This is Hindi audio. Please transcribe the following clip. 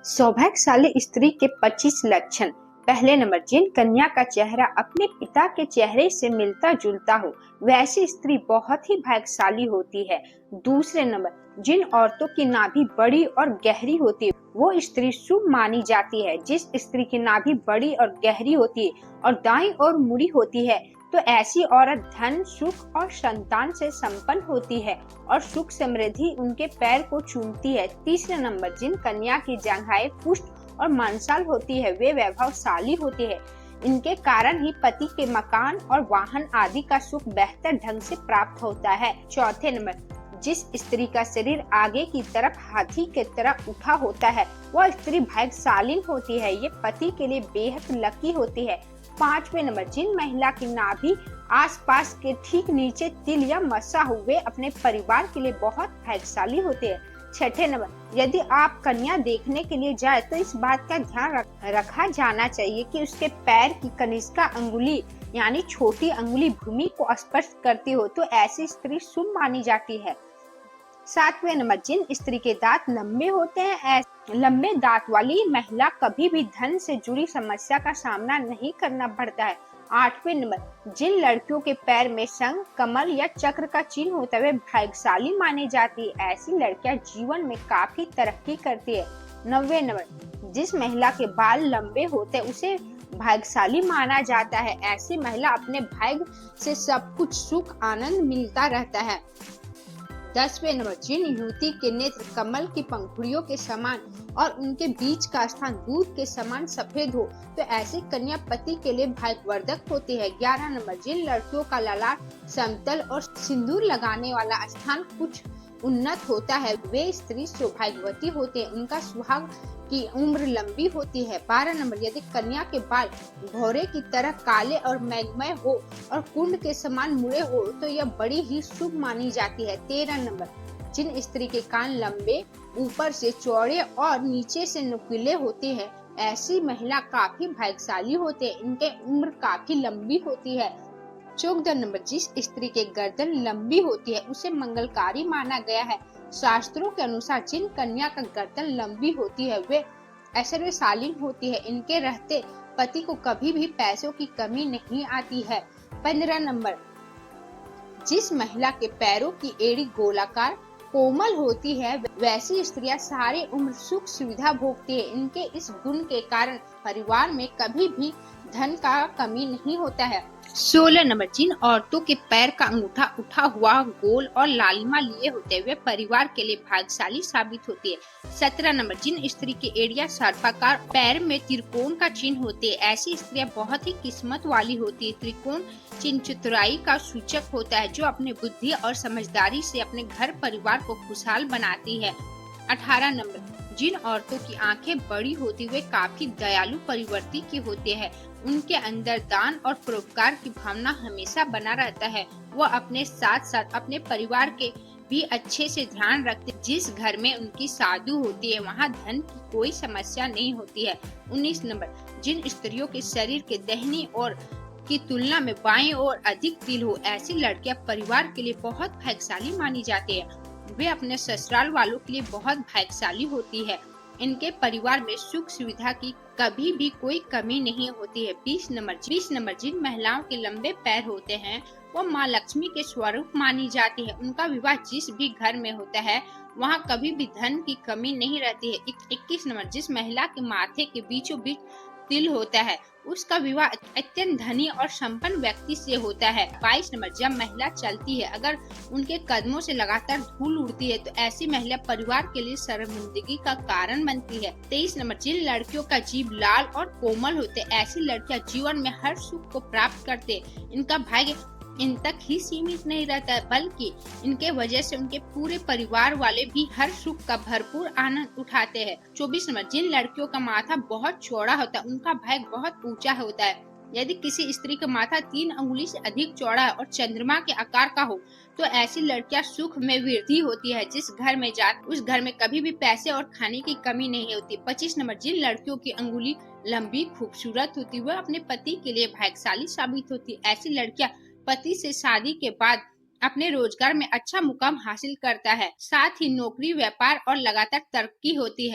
सौभाग्यशाली स्त्री के 25 लक्षण। पहले नंबर, जिन कन्या का चेहरा अपने पिता के चेहरे से मिलता जुलता हो वैसी स्त्री बहुत ही भाग्यशाली होती है। दूसरे नंबर, जिन औरतों की नाभि बड़ी और गहरी होती है वो स्त्री शुभ मानी जाती है। जिस स्त्री की नाभि बड़ी और गहरी होती है और दाईं ओर मुड़ी होती है तो ऐसी औरत धन, सुख और संतान से संपन्न होती है और सुख समृद्धि उनके पैर को चूमती है। तीसरे नंबर, जिन कन्या की जंघाएं पुष्ट और मांसाल होती है वे वैभवशाली होती है। इनके कारण ही पति के मकान और वाहन आदि का सुख बेहतर ढंग से प्राप्त होता है। चौथे नंबर, जिस स्त्री का शरीर आगे की तरफ हाथी के तरह उठा होता है वह स्त्री भाग्यशाली होती है। ये पति के लिए बेहद लकी होती है। पांचवें नंबर, जिन महिला की नाभि आसपास के ठीक नीचे तिल या मस्सा हुए अपने परिवार के लिए बहुत भाग्यशाली होते हैं। छठे नंबर, यदि आप कन्या देखने के लिए जाए तो इस बात का ध्यान रखा जाना चाहिए कि उसके पैर की कनिष्का अंगुली यानी छोटी अंगुली भूमि को स्पर्श करती हो तो ऐसी स्त्री शुभ मानी जाती है। सातवें नंबर, जिन स्त्री के दांत लंबे होते हैं लंबे दांत वाली महिला कभी भी धन से जुड़ी समस्या का सामना नहीं करना पड़ता है। आठवें नंबर, जिन लड़कियों के पैर में शंख, कमल या चक्र का चिन्ह होता है वे भाग्यशाली मानी जाती है। ऐसी लड़कियां जीवन में काफी तरक्की करती है। नौवें नंबर, जिस महिला के बाल लंबे होते हैं उसे भाग्यशाली माना जाता है। ऐसी महिला अपने भाग्य से सब कुछ सुख आनंद मिलता रहता है। 10वें नंबर, जिन युवती के नेत्र कमल की पंखुड़ियों के समान और उनके बीच का स्थान दूध के समान सफेद हो तो ऐसी कन्या पति के लिए भाग्यवर्धक होती है। 11 नंबर, जिन लड़कियों का ललाट समतल और सिंदूर लगाने वाला स्थान कुछ उन्नत होता है वे स्त्री सौभाग्यवती होते हैं। उनका सुहाग की उम्र लंबी होती है। 12 नंबर, यदि कन्या के बाल भौरे की तरह काले और मैघमय हो और कुंड के समान मुड़े हो तो यह बड़ी ही शुभ मानी जाती है। 13 नंबर, जिन स्त्री के कान लंबे, ऊपर से चौड़े और नीचे से नुकीले होते हैं ऐसी महिला काफी भाग्यशाली होते हैं। इनके उम्र काफी लंबी होती है। 14 नंबर, जिस स्त्री के गर्दन लंबी होती है उसे मंगलकारी माना गया है। शास्त्रों के अनुसार जिन कन्या का गर्दन लंबी होती है वे ऐश्वर्यशाली होती है। इनके रहते पति को कभी भी पैसों की कमी नहीं आती है। 15 नंबर, जिस महिला के पैरों की एड़ी गोलाकार कोमल होती है वैसी स्त्रियां सारी उम्र सुख सुविधा भोगती है। इनके इस गुण के कारण परिवार में कभी भी धन का कमी नहीं होता है। 16 नंबर, जिन औरतों के पैर का अंगूठा उठा हुआ गोल और लालिमा लिए होते हैं वे परिवार के लिए भाग्यशाली साबित होती है। 17 नंबर, जिन स्त्री की एड़ियां सर्पाकार, पैर में त्रिकोण का चिन्ह होते हैं ऐसी स्त्रियां बहुत ही किस्मत वाली होती है। त्रिकोण चिन्ह चतुराई का सूचक होता है जो अपने बुद्धि और समझदारी से अपने घर परिवार को खुशहाल बनाती है। 18 नंबर, जिन औरतों की आंखें बड़ी होती वे काफी दयालु प्रवृत्ति की होते हैं। उनके अंदर दान और परोपकार की भावना हमेशा बना रहता है। वो अपने साथ साथ अपने परिवार के भी अच्छे से ध्यान रखते। जिस घर में उनकी साधु होती है वहाँ धन की कोई समस्या नहीं होती है। 19 नंबर, जिन स्त्रियों के शरीर के दाहिनी ओर की तुलना में बाईं ओर अधिक तिल हो ऐसी लड़कियां परिवार के लिए बहुत भाग्यशाली मानी जाती है। वे अपने ससुराल वालों के लिए बहुत भाग्यशाली होती है। इनके परिवार में सुख सुविधा की कभी भी कोई कमी नहीं होती है। 20 नंबर, जिन महिलाओं के लंबे पैर होते हैं वो माँ लक्ष्मी के स्वरूप मानी जाती है। उनका विवाह जिस भी घर में होता है वहाँ कभी भी धन की कमी नहीं रहती है। 21 नंबर, जिस महिला के माथे के बीचों बीच तिल होता है उसका विवाह अत्यंत धनी और संपन्न व्यक्ति से होता है। 22 नंबर, जब महिला चलती है अगर उनके कदमों से लगातार धूल उड़ती है तो ऐसी महिला परिवार के लिए शर्मिंदगी का कारण बनती है। 23 नंबर, जिन लड़कियों का जीभ लाल और कोमल होते ऐसी लड़कियां जीवन में हर सुख को प्राप्त करते। इनका भाग्य इन तक ही सीमित नहीं रहता है बल्कि इनके वजह से उनके पूरे परिवार वाले भी हर सुख का भरपूर आनंद उठाते हैं। 24 नंबर, जिन लड़कियों का माथा बहुत चौड़ा होता है उनका भाग्य बहुत ऊंचा होता है। यदि किसी स्त्री का माथा 3 अंगुली से अधिक चौड़ा है और चंद्रमा के आकार का हो तो ऐसी लड़कियां सुख में वृद्धि होती है। जिस घर में जाती उस घर में कभी भी पैसे और खाने की कमी नहीं होती। 25 नंबर, जिन लड़कियों की अंगुली लंबी खूबसूरत होती वह अपने पति के लिए भाग्यशाली साबित होती। ऐसी लड़कियां पति से शादी के बाद अपने रोजगार में अच्छा मुकाम हासिल करता है। साथ ही नौकरी, व्यापार और लगातार तरक्की होती है।